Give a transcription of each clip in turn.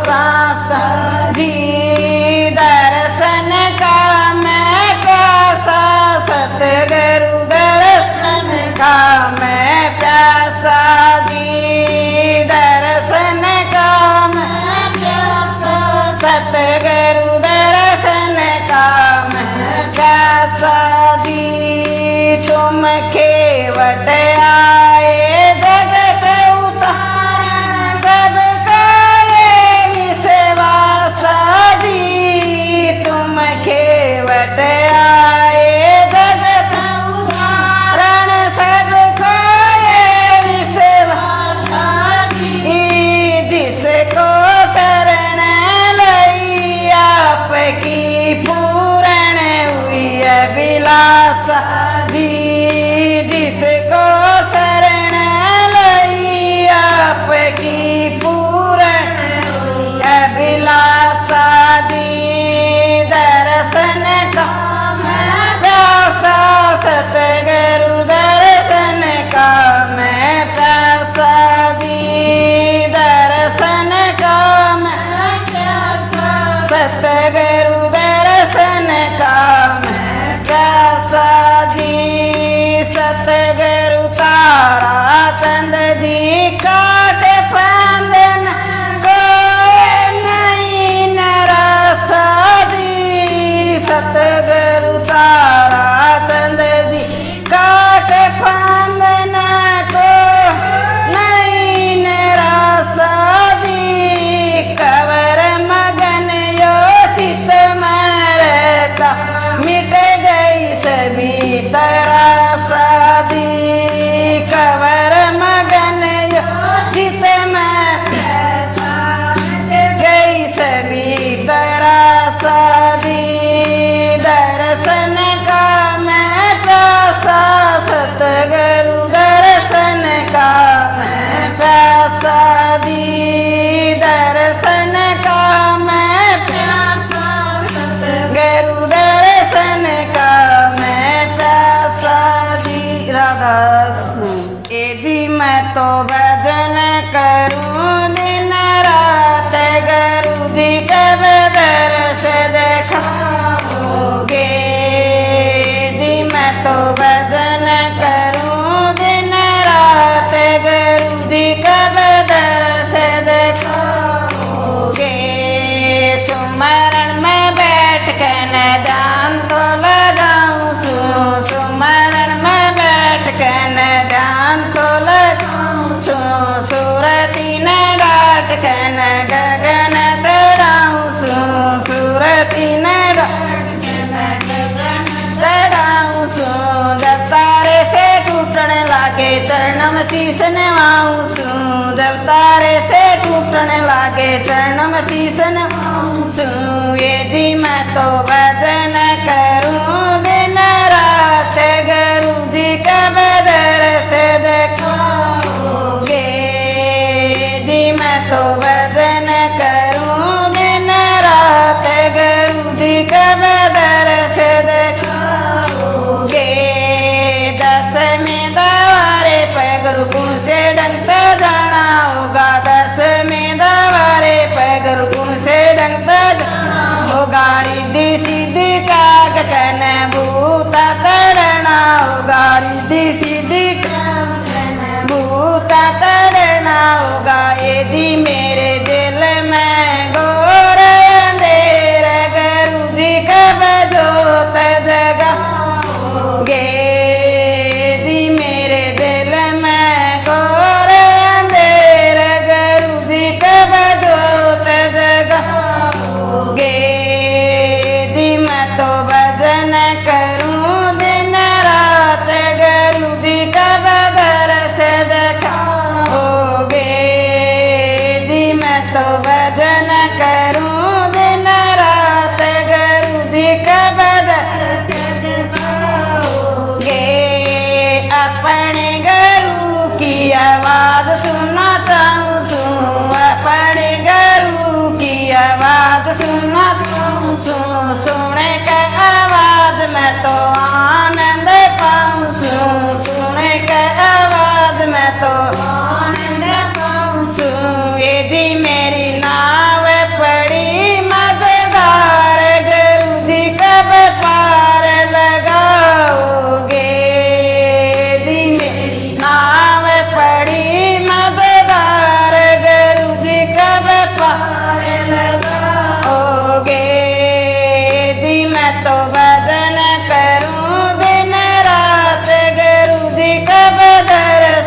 प्यासा जी दर्शन का मैं प्यासा, सतगुरु दर्शन का मैं प्यासा जी दर्शन का मैं प्यासा, सतगुरु दर्शन का मैं प्यासा जी। तुम खेवट आए जगत उतारण, सबका ये विश्वासा जी। तुम खेवट आए जगत उतारण, सबका ये विश्वासा जी। जिसको शरण लई आपकी पूर्ण हुई अभिलाषा जी। जिसको शरण लई आपकी पूर्ण हुई अभिलाषा जी। दर्शन का मैं प्यासा, सतगुरु दर्शन का मैं प्यासा जी। दर्शन का मैं प्यासा, सतगुरु दर्शन का मैं प्यासा जी। सतगुरु तारा चंद जी काट फांदन कोई नहीं नरासा जी। सतगुरु तारा चंद जी काट फांदन को नहीं नरासा जी। कवर मगन यो चित मरता, मिट गई सभी तरासा जी। कवर मगन यो चित मरता, मिट गई सभी तरासा जी। दर्शन का मैं प्यासा, सतगुरु दर्शन का मैं प्यासा जी। दर्शन का मैं प्यासा, सतगुरु दर्शन का मैं प्यासा जी। राधा ए जी मैं तो भजन करूं दिन रात, गुरु जी कब दर्श दिखाओगे जी। मैं तो भजन करूं दिन रात, गुरु जी कब दर्श दिखाओगे। सुमरण में बैठ के न ध्यान तो लगाऊं, सुमरण में बैठ के न ध्यान तो लगाऊं, सूरती न डाट के न गगन तराऊं, सूरती न डाट के न गगन तराऊं। जब तारे से टूटने लागे चरण में शीश नवाऊं, जब तारे से टूटने लागे चरण में शीश नवाऊं। ये जी मैं तो भजन करूं दिन रात, गुरु जी कब दर्श दिखाओगे जी। मैं तो भजन करूं दिन रात, गुरु जी कब दर्श दिखाओगे। दसवें दवारे पे गुरुकुल से डंका जाना होगा, दसवें दवारे पे गुरुकुल से डंका जाना होगा। रिद्धि सिद्धि काग कन भूता तरना होगा, रिद्धि सिद्धि काग कन भूता तरना होगा। यदि मेरे दिल में घोर अंधेर, गुरु जी कब जोत जगाओगे जी। मेरे दिल में घोर अंधेर, गुरु जी कब जोत जगाओगे जी। मैं तो भजन करूं दिन रात, गुरु जी कब दर्श दिखाओगे जी। मैं तो भजन करूं दिन रात, गुरु जी कब दर्श दिखाओगे। अपने गुरु की आवाज सुनाता हूँ, अपने गुरु की आवाज सुनाता हूँ, सुने का आवाज में तो आनंद पाऊँ, सुने का आवाज में तो आनंद पाऊँ। यदि मेरी नाव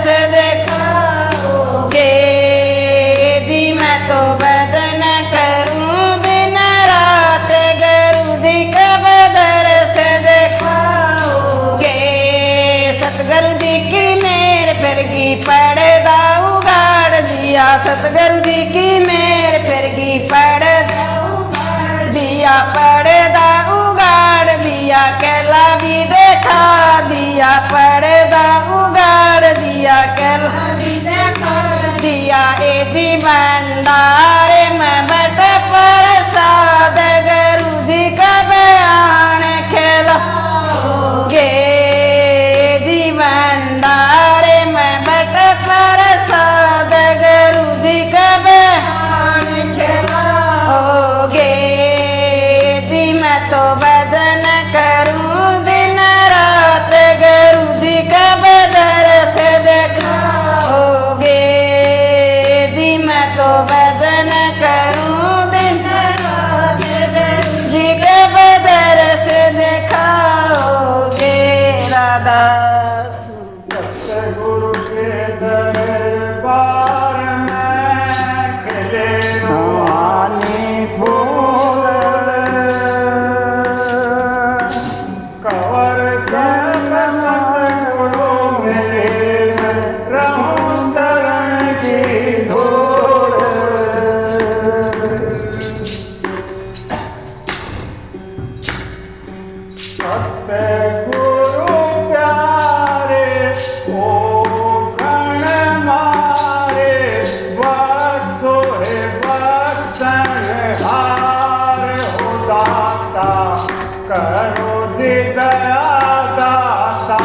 से दिखाओगे जी मैं तो भजन करूं दिन रात गुरु जी कब दर्श दिखाओगे सतगुरु जी की मेर फिरगी पर्दा उगाड़ दिया सतगुरु जी की मेर फिरगी पर्दा दिया पर्दा उगाड़ दिया कैला भी देखा दिया पर्दा उगाड़ दिया कैला भी देखा दिया ए जी भंडारे में बट प्रसाद गुरु जी का बयान खिलाओगे जी भंडारे में बट प्रसाद गुरु जी का बयान खिलाओगे जी मैं तो भजन करूं दिन रात गुरु जी का दर्श दिखाओगे जी मैं तो भजन करूं दिन रात गुरु जी का दर्श दिखाओगे राधा सतगुरु के दरबार में खिले रूहानी फूल कवर सब सतगुरु मिले रहूं चरण की धूल सतगुरु प्यारे ओ गण मारे बसो है बसन हार हो दाता करो जी दया दाता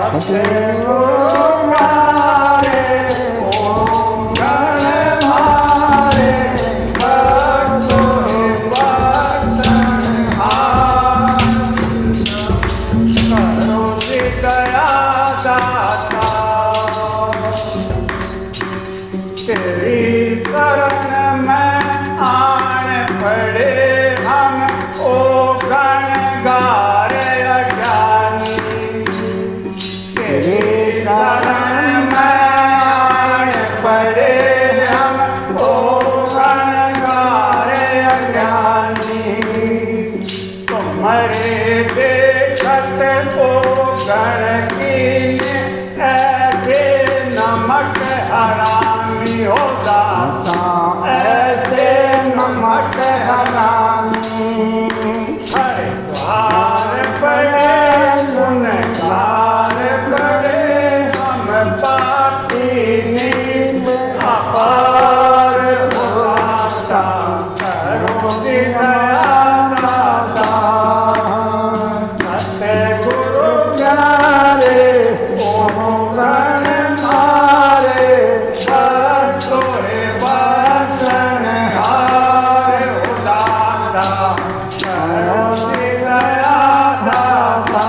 सतगुरु प्यारे ओ गण मारे बसो है बसन हार करो जी दया दाता तेरी शरण में आन पड़े हम ओ गणगार अज्ञानी तेरी शरण में आन पड़े हम ओ गणगार अज्ञानी तुम्हारे देखत ओ गण की ऐसे नमक हरामी हो दाता ऐसे नमक हरामी हरे द्वार पड़े गुनगार पड़े हम पापी नींद अपार हो दाता करो जी दया दाता सतगुरु प्यारे ओ गण मारे बसो है बसन हार हो दाता करो जी दया दाता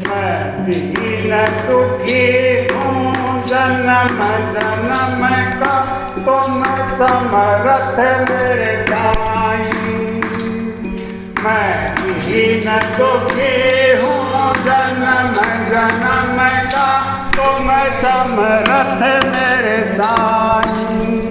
मैं दीन दुखी हूँ जन्म जन्म का तुम समरथ मेरे साईं मैं दीन दुखी हूँ जन्म जन्म का तुम समरथ मेरे साईं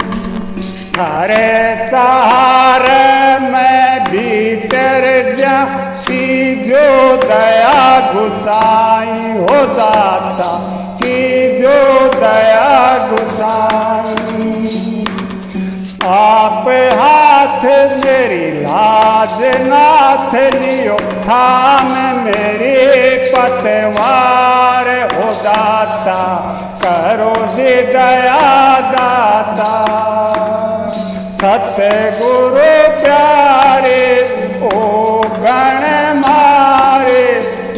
हरे सहारे मैं भीतर जाती जो दया घुसाई हो दाता की जो दया घुसाई आप हाथ मेरी लाज नाथ लियो थाम मेरी पतवार हो दाता करो जी दया दाता सतगुरु प्यारे ओ गण मारे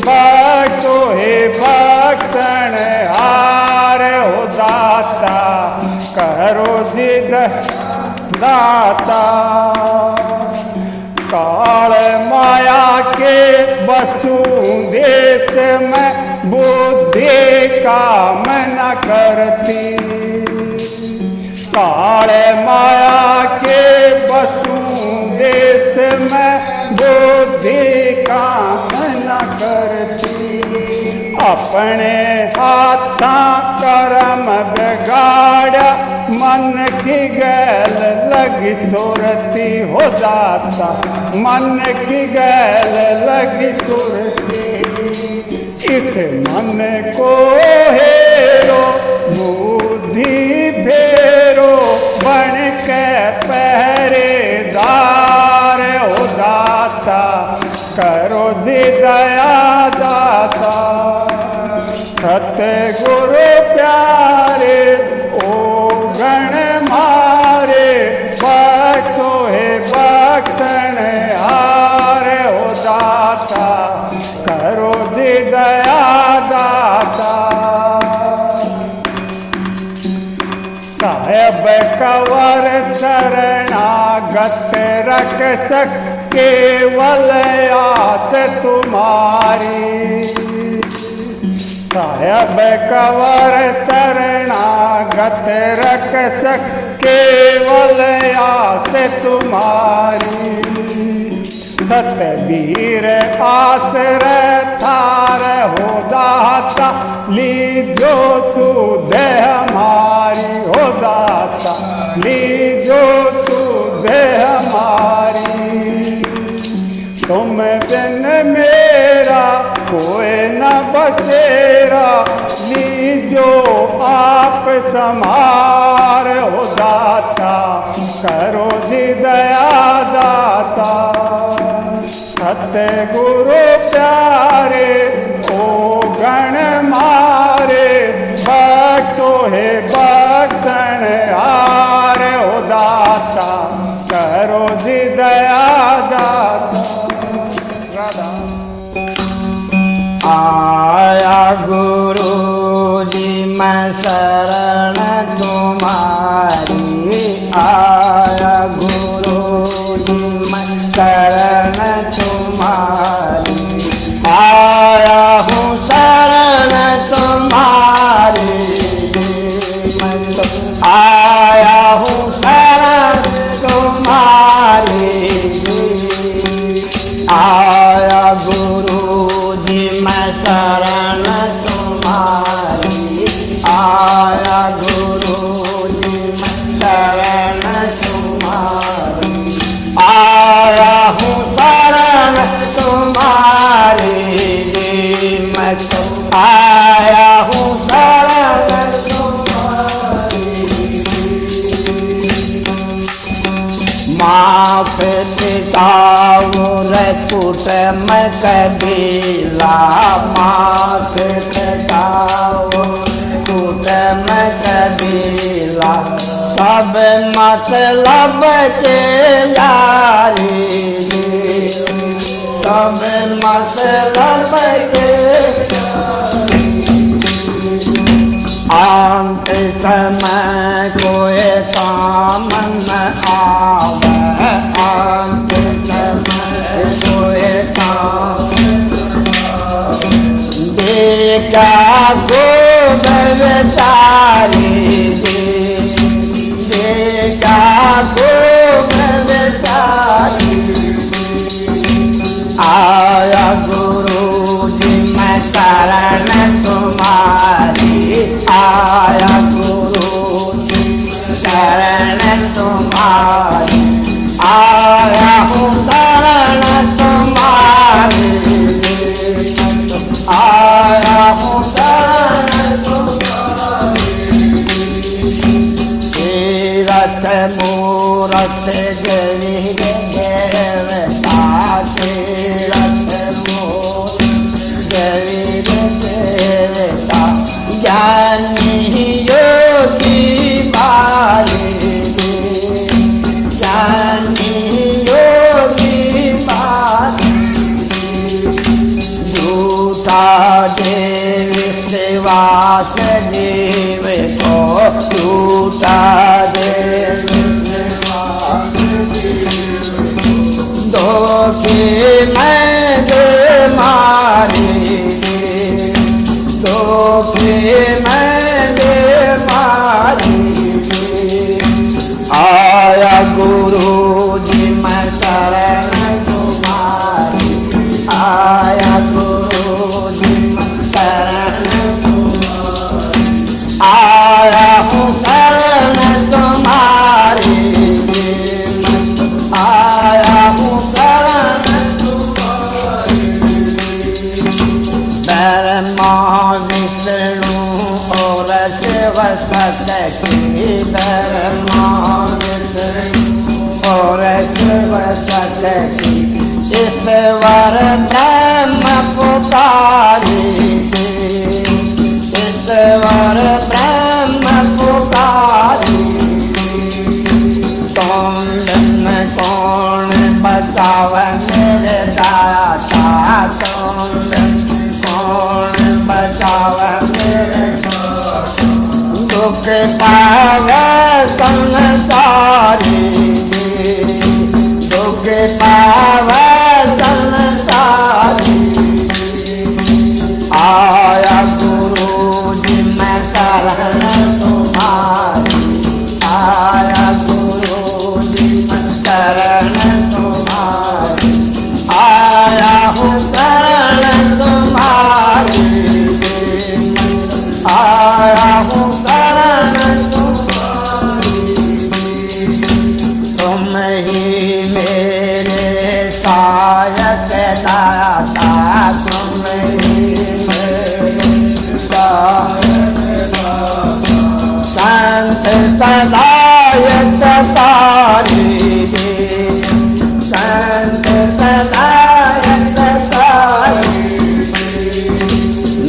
बसो हे बख्शन हार हो दाता करो जी दाता काल माया के बसु देश में बुद्धि काम न करती काल माया के बसु देश में बुद्धि काम न करती। अपने हाथां करम बिगाड़ा मन की गैल लगी सुरती हो दाता, मन की गैल लगी सुरती। इस मन को हेरो बुद्धि फेरो बन के पहरेदार हो दाता, करो जी दया दाता। सतगुरु प्यारे ओ गण मारे, बख्शो है बख्शन हार हो दाता, करो जी दया दाता। साहेब कवर शरणागत रख सके केवल आस तुम्हारी। साहेब कवर शरणागत रख सक केवल आस तुम्हारी। सतबीर आश्रय थार हो दाता, लीजो सुध हमारी हो दाता, लीजो सुध हमारी। तुम बिन मेरा कोई न बसेरा, लीजो आप समार हो दाता, करो जी दया दाता। सतगुरु प्यारे ओ गण मारे, बख्शो है बख्शन हार हो दाता, करो जी दया दाता। आया गुरु जी मैं शरण तुम्हारी, आया गुरु जी मैं शरण तुम्हारी। आया हूँ शरण तुम्हारी, आया हूँ शरण तुम्हारी। आया गुरु जी मैं शरण तुम्हारी, आया गुरु जी मैं शरण तुम्हारी। आया हूँ शरण तुम्हारी, मैं तो आया हूँ शरण तुम्हारी। माफ सिखाओ रे कुटम कबीला, माफ सिखाओ कुटम कबीला। सब मतलब के लारी, सब मतलब के अंत समय कोई काम न आवे, अंत समय कोई काम देखा गोबरचारी, देखा गोबरचारी। आया गुरु जी मैं शरण तुम्हारी, आया गुरु जी शरण तुम्हारी। आया हूँ शरण तुम्हारी, आया हूँ शरण तुम्हारी। तीरथ मूरत गरी देवता, तीरथ मूरत गरी देवता। ज्ञानी योगी मारे, ज्ञानी योगी मारे। झूठा देव सेवास जीव को, झूठा देव धोखे मैं दे मारे, धोखे मैं दे मारे। आया गुरु जी मैं शरण तुम्हारी, आया गुरु ब्रह्मा विष्णु और शिव सतकी ब्रह्मा विष्णु और शिव सतकी ईश्वर ब्रह्म पुकारी ईश्वर ब्रह्म पुकारी कौन बचाव मेरे दाता कौन बचाव मेरे दुख पावे संसारी दुख पावे संसारी आया गुरु जी मैं शरण तुम्हारी आया गुरु जी मैं शरण तुम्हारी आया हूँ शरण तुम्हारी आया हूँ शरण तुम्हारी तुम ही मेरे सहायक दाता तुम ही मेरे सहायक संत सदायक तारी संत सदायक तारी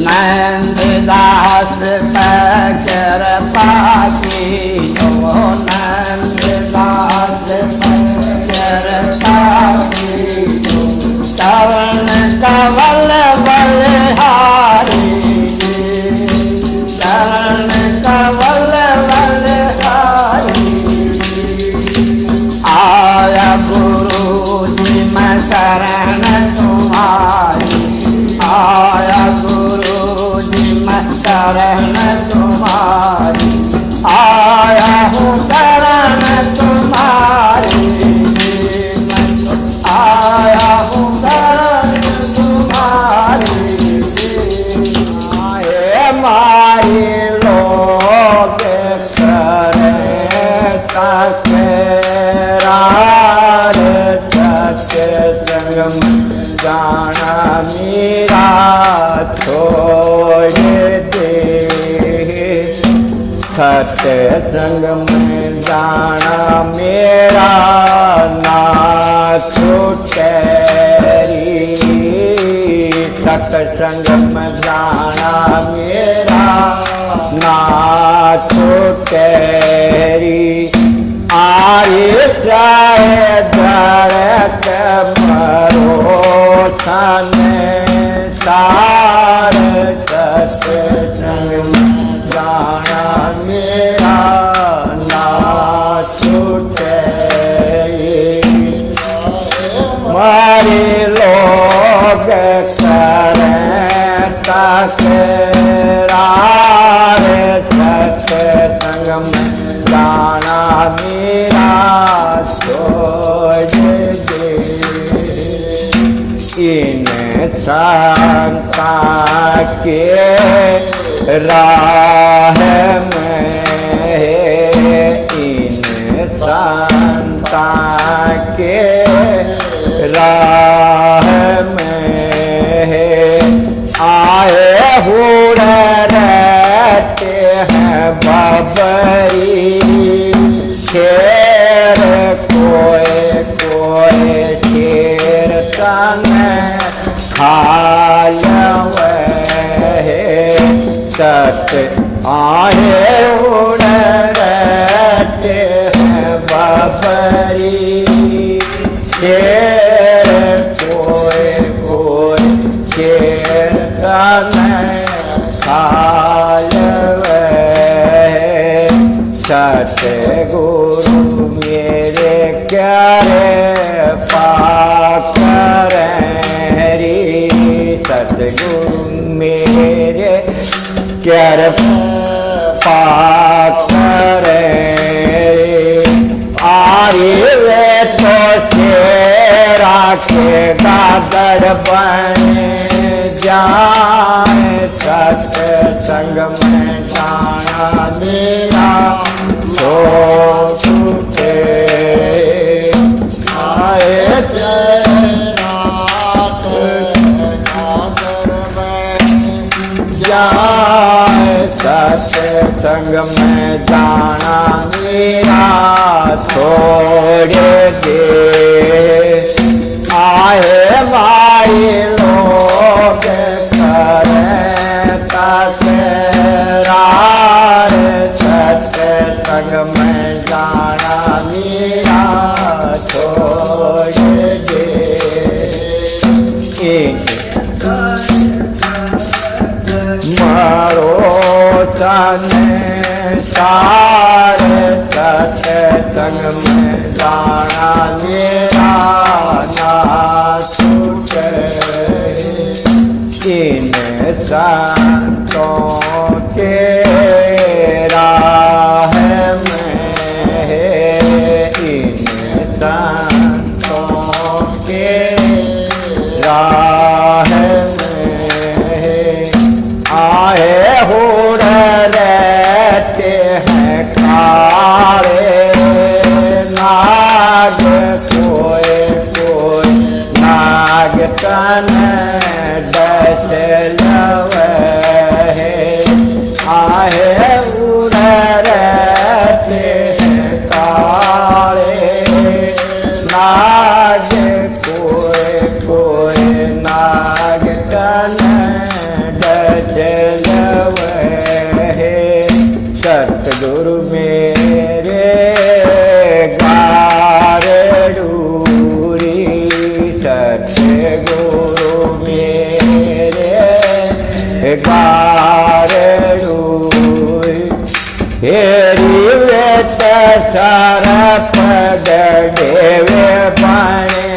नंददास पकर पाकी ओ नंददास पकर पाकी चरण कवल बलहारी चरण कवल बलहारी आया गुरु जी मैं शरण तुम्हारी आया गुरु जी मैं शरण तुम्हारी आया हूँ शरण तुम्हारी आया हूँ शरण तुम्हारी आए मारी लोग करे तकरार सत्संग जाना मेरा छोड़ दे सत्संग में जाना मेरा ना छूटेरी सत्संग में जाना मेरा ना छूटेरी आए जाए धड़क भरोसन तार सत्संग जाना मेरा ना छूटे मारे लोग करें तकरार सत्संग में जाना मेरा छोड़ दे इन संता के राह में इन संता के राह में आए हुए रहते हैं बबरी शेर कोई कोई शेर तन खालवे सत आए उड़ रहते हैं बबरी शेर कोई कोई शेर तन खालवे सतगुरु मेरे क्यारे पाकर री सतगुरु मेरे क्यारे पाकर आरे वे तो तेरा के गादर बन जाए सत्संग में जाना मेरा तो टूटे आए जाए सत्संग में जाना मेरा छोड़ दे आए भाई लोग करें तकरार सत्संग में जाना मेरा छोड़ दे मारो तने सारे सत्संग में जाना मेरा ना छूटे इन संतों के राह में इन संतों के राह आए हो रहते हैं काले नाग कोई नाग तन डस लवे आए उड़ रहते हैं काले नाग कोई नाग तन सतगुरु मेरे गारडूरी सतगुरु मेरे गारडूरी हेरी वेत सरप गडेवे बने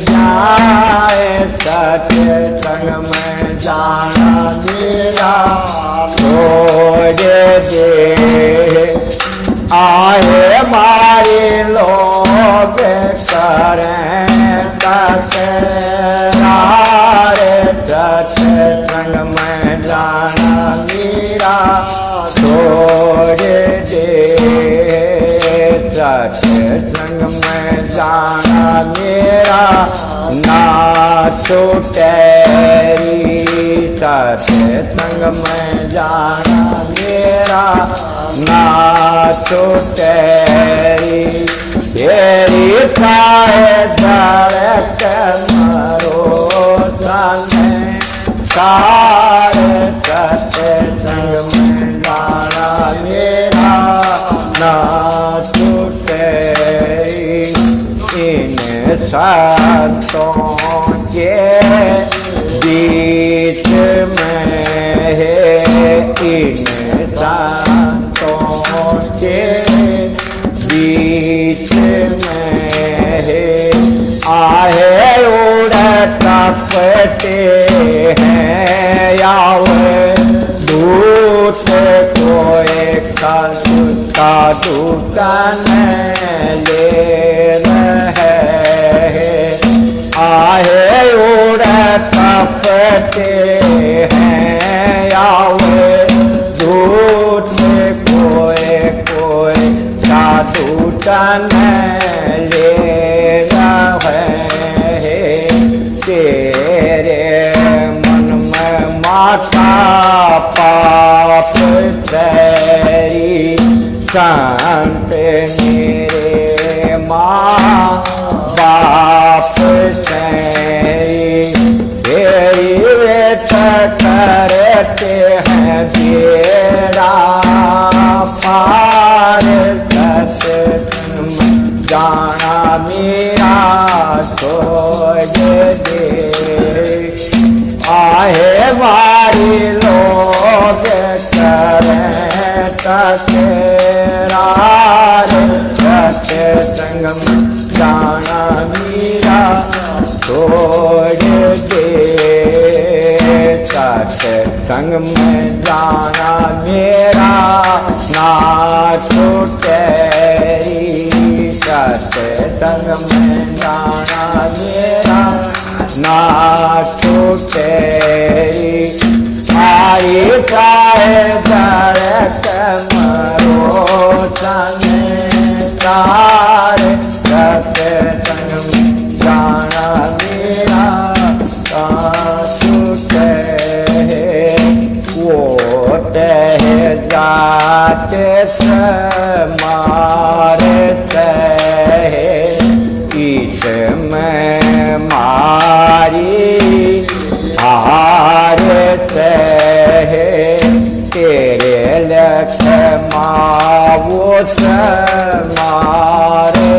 जाए सत्संग में जाना मेरा छोड़ दे आए मारे लोग करें तकरार सत्संग में जाना मेरा छोड़ दे सत्संग में जाना मेरा ना छूटे सत्संग में जाना मेरा ना छूटे तेरी साए धड़क मरो साने सारे सत्संग में जाना मेरा ना छूटे इन संतों के बीच में इन संतों के बीच में आहे उड़ तपते हैं यावे दूत कोई साधु तन ले रहे आहे उड़ तपते हैं यावे दूत कोई साधु तन ले रहे तेरे मन में माता पाप तेरी संत मेरे माँ बाप तेरी वेट करते हैं बेड़ा पार सत्संग जाना मेरा छोड़ दे आहे मारी लोग करें तकरार सत्संग जाना मेरा छोड़ दे सत्संग में जाना मेरा ना छूटे सत्संग में जाना मेरा ना छूटे आई चाहे धड़क मरो सने सारे सत्संग में जाना मेरा ना छूटे छोटे जात मारे ईश में मारी हार तेरे लख मावो मारे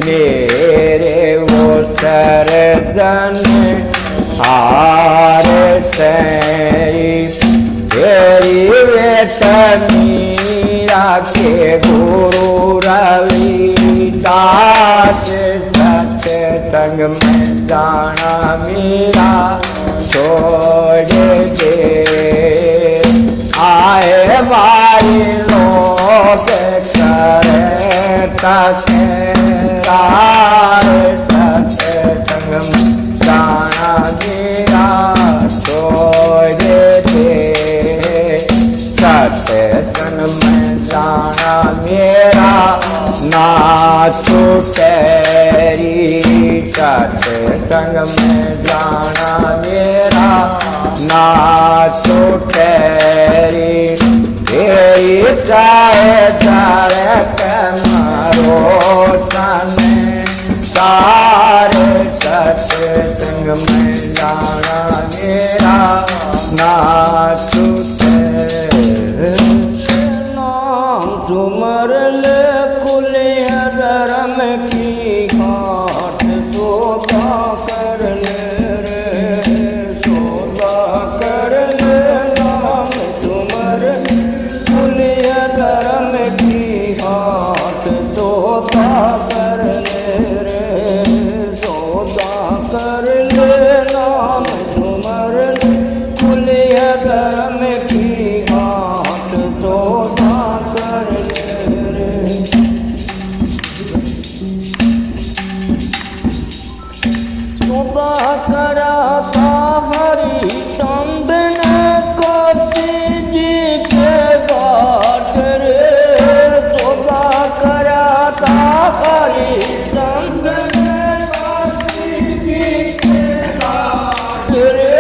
मेरे वो सरजन हार तेरी वेतनीरा के गुरु रविदास सत्संग में जाना मेरा छोड़ दे आए मारी लोग करे सत्संग में जाना मेरा छोड़ दे सत्संग में जाना मेरा ना छूटेरी सत्संग में जाना मेरा ना छूटेरी तेरी चाहे तारे कमरो सने सारे सत्संग में जाना मेरा ना छूटे नाम तुमर ले खुले धर्म की घाट सोदा कर ले रे सोदा कर ले नाम तुमर खुले धर्म की घाट सोदा कर ले रे सोदा कर ले नाम तुमर खुले धर्म की घाट सोदा कर ले रे सोदा कराता हरि चंदन कोसी जी के बाट रे सोदा कराता हरि चंदन कोसी जी के बाट रे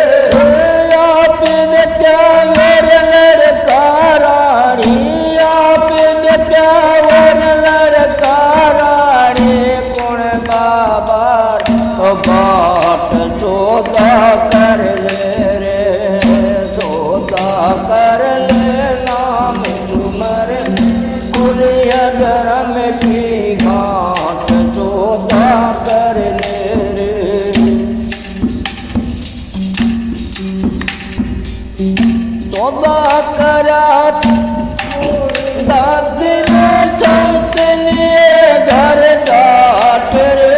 आपने क्या मेरे लड़कारानी आपने क्या मेरे लड़कारानी कौन बाबा बाट सोदा कर ले रे सोदा कर ले नाम तुमर कुलिया धर्म की घाट सोदा कर ले रे सोदा करा दादी ने चमचने घर डाट रे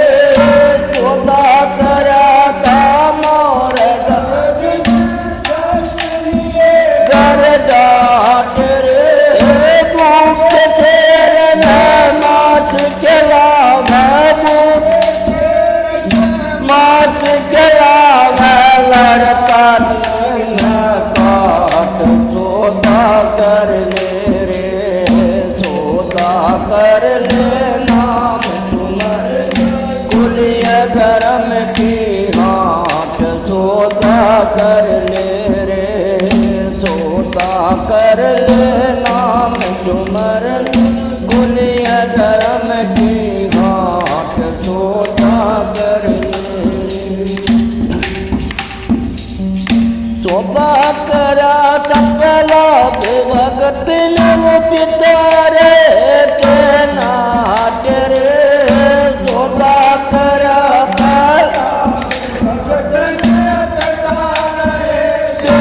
सोदा करा था मोर घर डाट रे भूख तेर माछ चला माछ चला लड़का काट सोदा कर ले रे सोदा कर ले नाम तुमर कुलिया धर्म की हाथ सोदा कर ले रे सोदा कर ले नाम तुमर कुलिया धर्म की हाथ सोदा कर ले सोदा करा सकला भगत नव पिता रे नाट रे सोदा करा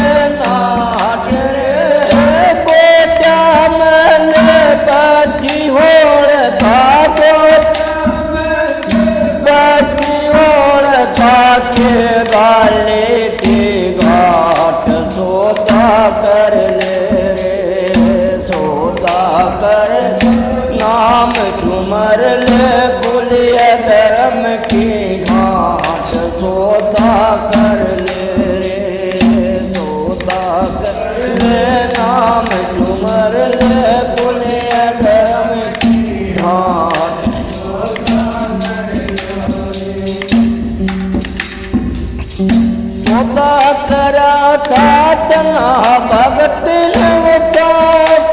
नाट रे बेटा मन बाजी होड़ था बाजी होड़ था के बाले के घाट सोदा कर ले रे सोदा कर नाम तुमर ले कुलिया धर्म की घाट सोदा कर ले रे सोदा कर ले नाम तुमर ले कुलिया धर्म की घाट सोदा करा था तना भगत नवता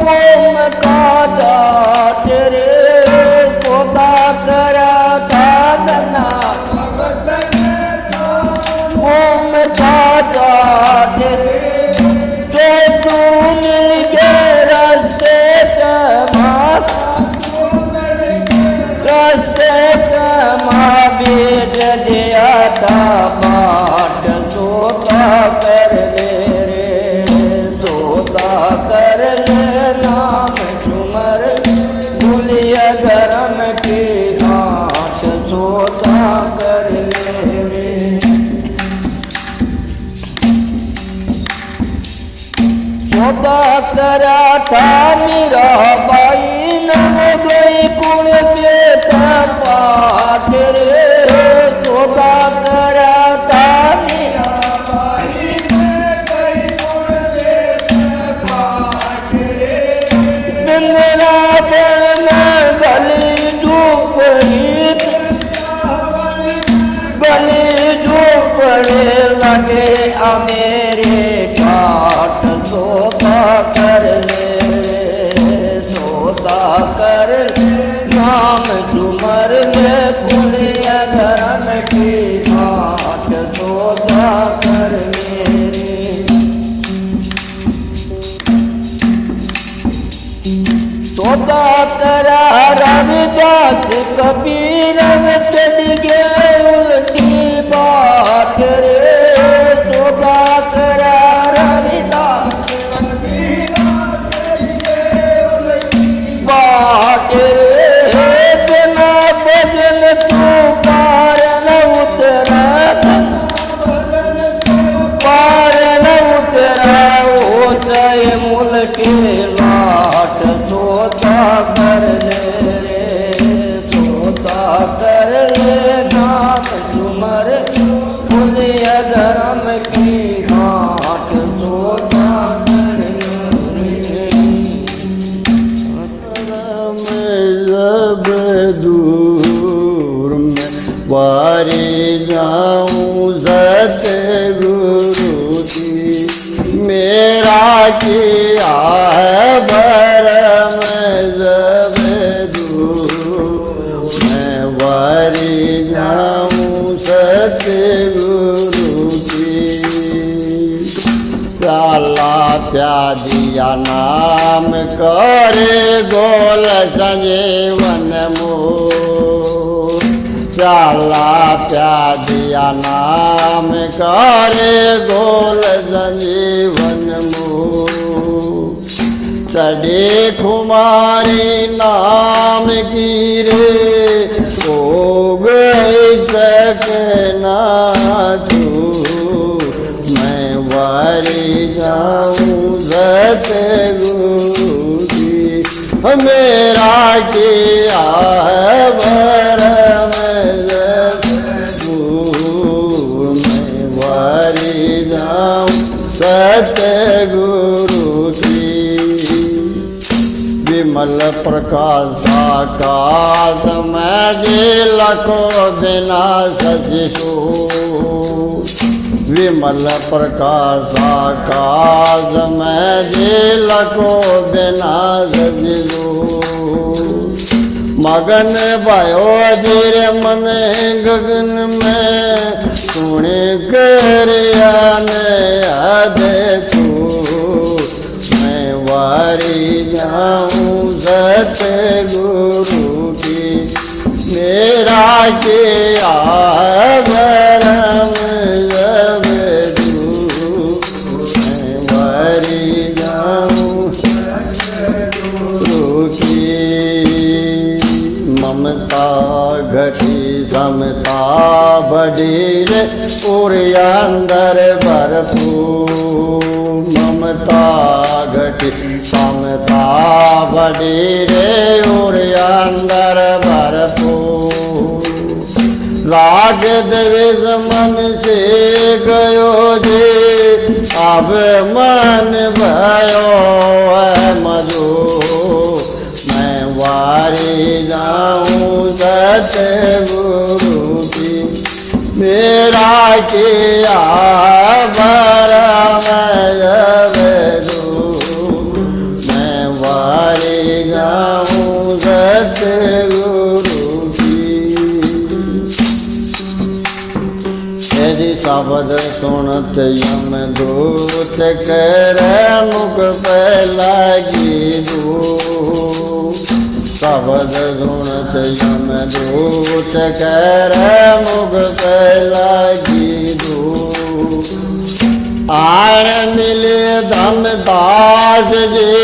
पोम का दात रे सौदा करा था तना पोम का दात तो तू मिल के रास्ते बीज दिया था बाट सोता कर ले रे सोता कर ले नाम झुमर भूलिया गरम की घाट सोता कर ले रे सोता करा था मेरा बाई न गई कुण के पाठ रे सोता करा था मेरा बाई न गई कुण के पाठ रे बिंदना बन गली झूपड़े लगे अमेरे घाट सोता कर ले सोता कर नाम झुमर में फुलिया धर्म की घाट सोता कर सोता करा रविदास कबीर चल गए उल्टी बात रे सोता करा रविदास बाट रे बिना भजन तू पार न उतरा ओ सय मूल के लाट सोता कर ले रे सोता कर ले नाम झुमर भूलिया धर्म की घाट सोता कर ले जब दूर में वारी जाऊं सतगुरु की मेरा किया है भरम जब दूर मैं वारी जाऊं सतगुरु की प्याला प्यादिया नाम करे गोल संजीवन मोर प्याला प्यादिया नाम करे गोल संजीवन मोर चढ़े खुमारी नाम की रे हो गई सकना मैं वारी जाऊं सतगुरु की मेरा किया है भरम जगुरु मैं वारी जाऊं सतगुरु की विमल प्रकाश आकाश में जे लखो बिना सजिशो विमल प्रकाश आकाश में जे लखो बिना सजिशो मगन भयो धीर मन गगन में सुने करियान देखो मैं वारी जाऊं सतगुरु की मेरा किया भरम जब मैं वारी जाऊं सतगुरु की ममता घटी समता बढ़ी रे पूरे अंदर भरपूर ममता घटी समता बढ़ी रे और अंदर भरपूर राग द्वेष मन से गयो जे अब मन भयो है मधु मैं वारी जाऊं सतगुरु की मेरा किया सुनत यमदूत करे मुख पे लागी धूप शब्द सुनत यमदूत करे मुख पे लागी धूप आर मिले धमदास जी